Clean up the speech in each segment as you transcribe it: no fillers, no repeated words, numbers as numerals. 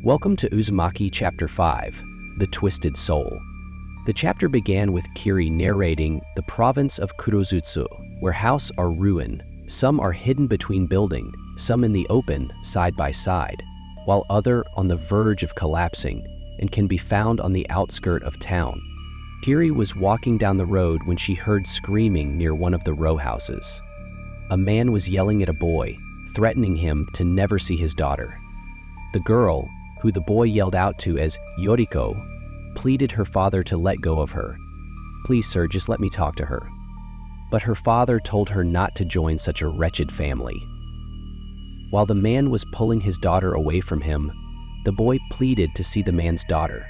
Welcome to Uzumaki Chapter 5, The Twisted Soul. The chapter began with Kiri narrating the province of Kurouzu-cho, where houses are ruined, some are hidden between buildings, some in the open, side by side, while other on the verge of collapsing and can be found on the outskirt of town. Kiri was walking down the road when she heard screaming near one of the row houses. A man was yelling at a boy, threatening him to never see his daughter. The girl, who the boy yelled out to as Yoriko, pleaded her father to let go of her. "Please, sir, just let me talk to her." But her father told her not to join such a wretched family. While the man was pulling his daughter away from him, the boy pleaded to see the man's daughter,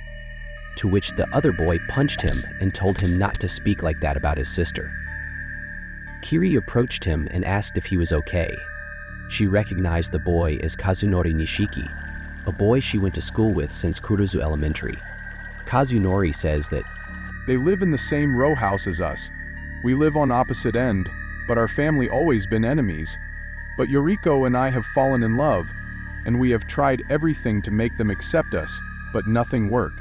to which the other boy punched him and told him not to speak like that about his sister. Kiri approached him and asked if he was okay. She recognized the boy as Kazunori Nishiki, a boy she went to school with since Kurouzu Elementary. Kazunori says that, "They live in the same row house as us. We live on opposite end, but our family always been enemies. But Yoriko and I have fallen in love, and we have tried everything to make them accept us, but nothing worked."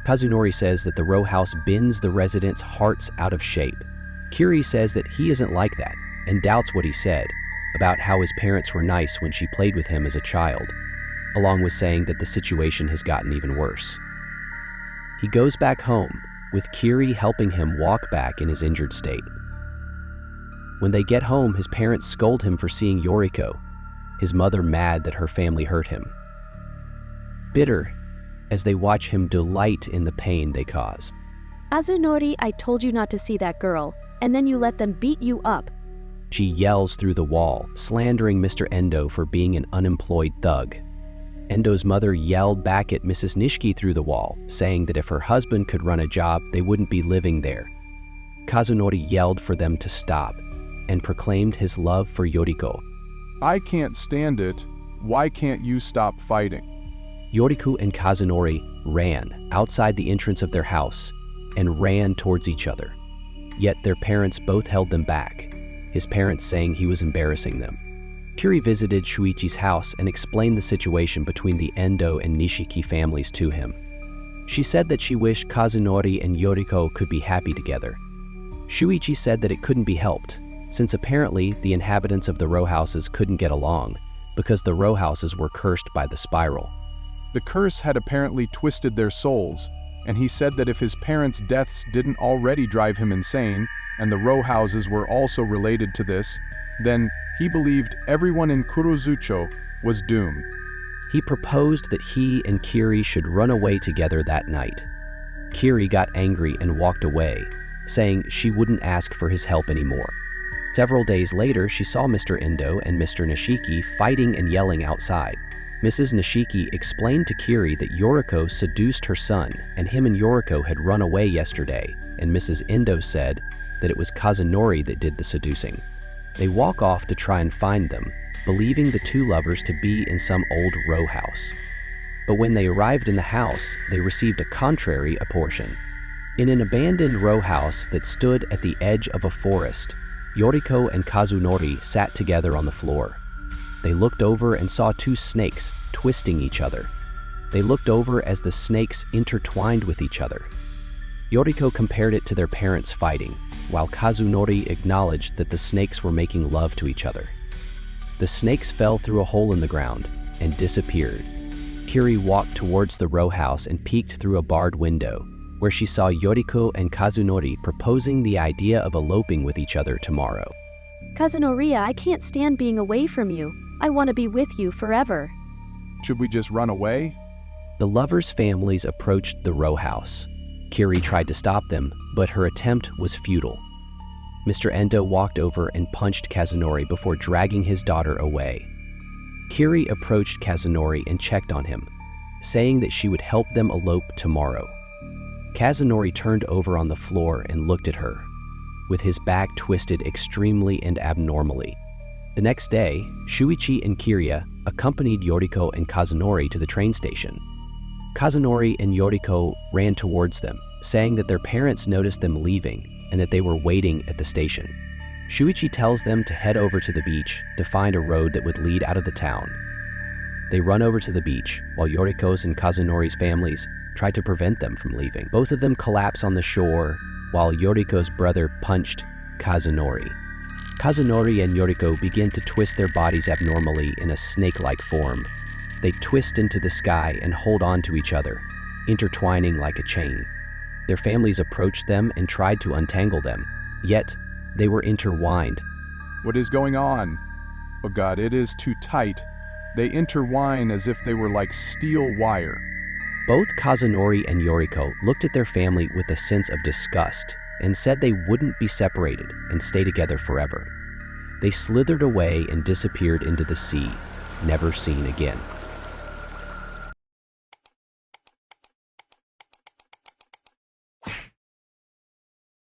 Kazunori says that the row house bends the residents' hearts out of shape. Kiri says that he isn't like that and doubts what he said about how his parents were nice when she played with him as a child, along with saying that the situation has gotten even worse. He goes back home, with Kiri helping him walk back in his injured state. When they get home, his parents scold him for seeing Yoriko, his mother mad that her family hurt him. Bitter, as they watch him delight in the pain they cause. "Kazunori, I told you not to see that girl, and then you let them beat you up." She yells through the wall, slandering Mr. Endo for being an unemployed thug. Endo's mother yelled back at Mrs. Nishiki through the wall, saying that if her husband could run a job, they wouldn't be living there. Kazunori yelled for them to stop and proclaimed his love for Yoriko. "I can't stand it. Why can't you stop fighting?" Yoriko and Kazunori ran outside the entrance of their house and ran towards each other. Yet their parents both held them back, his parents saying he was embarrassing them. Kiri visited Shuichi's house and explained the situation between the Endo and Nishiki families to him. She said that she wished Kazunori and Yoriko could be happy together. Shuichi said that it couldn't be helped, since apparently the inhabitants of the row houses couldn't get along because the row houses were cursed by the spiral. The curse had apparently twisted their souls, and he said that if his parents' deaths didn't already drive him insane, and the row houses were also related to this, then he believed everyone in Kurouzu-cho was doomed. He proposed that he and Kiri should run away together that night. Kiri got angry and walked away, saying she wouldn't ask for his help anymore. Several days later, she saw Mr. Endo and Mr. Nishiki fighting and yelling outside. Mrs. Nishiki explained to Kiri that Yoriko seduced her son, and him and Yoriko had run away yesterday, and Mrs. Endo said that it was Kazunori that did the seducing. They walk off to try and find them, believing the two lovers to be in some old row house. But when they arrived in the house, they received a contrary apportion. In an abandoned row house that stood at the edge of a forest, Yoriko and Kazunori sat together on the floor. They looked over and saw two snakes twisting each other. They looked over as the snakes intertwined with each other. Yoriko compared it to their parents fighting, while Kazunori acknowledged that the snakes were making love to each other. The snakes fell through a hole in the ground and disappeared. Kiri walked towards the row house and peeked through a barred window, where she saw Yoriko and Kazunori proposing the idea of eloping with each other tomorrow. "Kazunori, I can't stand being away from you. I want to be with you forever." "Should we just run away?" The lovers' families approached the row house. Kiri tried to stop them, but her attempt was futile. Mr. Endo walked over and punched Kazunori before dragging his daughter away. Kiri approached Kazunori and checked on him, saying that she would help them elope tomorrow. Kazunori turned over on the floor and looked at her, with his back twisted extremely and abnormally. The next day, Shuichi and Kiriya accompanied Yoriko and Kazunori to the train station. Kazunori and Yoriko ran towards them, saying that their parents noticed them leaving and that they were waiting at the station. Shuichi tells them to head over to the beach to find a road that would lead out of the town. They run over to the beach, while Yoriko's and Kazunori's families try to prevent them from leaving. Both of them collapse on the shore, while Yoriko's brother punched Kazunori. Kazunori and Yoriko begin to twist their bodies abnormally in a snake-like form. They twist into the sky and hold on to each other, intertwining like a chain. Their families approached them and tried to untangle them, yet they were intertwined. What is going on? Oh God, it is too tight. They intertwine as if they were like steel wire. Both Kazunori and Yoriko looked at their family with a sense of disgust and said they wouldn't be separated and stay together forever. They slithered away and disappeared into the sea, never seen again.